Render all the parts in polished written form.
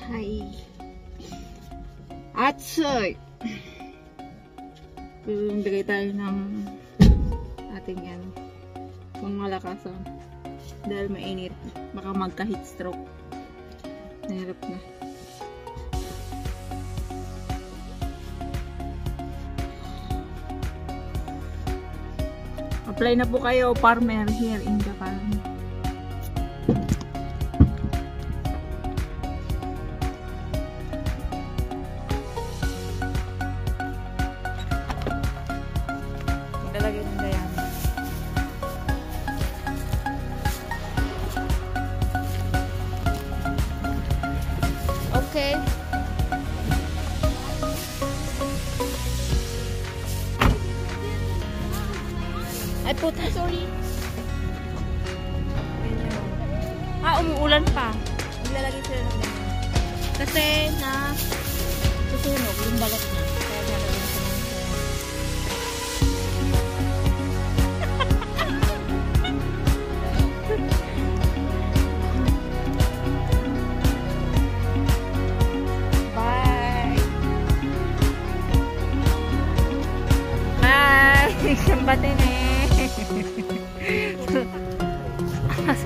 Hi. Atsoy. Bigay tayo ng ating yan. Pangmalakasan. Dahil mainit. Baka magka-heat stroke. Nahirap na. Apply na po kayo, farmer here in Japan. Maglalagay ng dayan. Okay. Ay puta, sorry. Umuulan pa. Maglalagay sila ng ganyan. Kasi na susunog yung balat niya. Kaya nalagay sila ng Bye! Bye! Sambatin eh!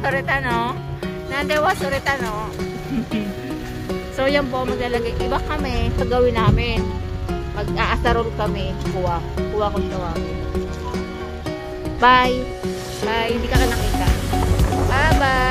Sorita no? Nandewa sorita no? So yan po, maglalagay. Iba kami, pagawin namin. Mag-aasarol kami. Kuha ko siya. Bye! Bye! Hindi ka nakita. Bye-bye!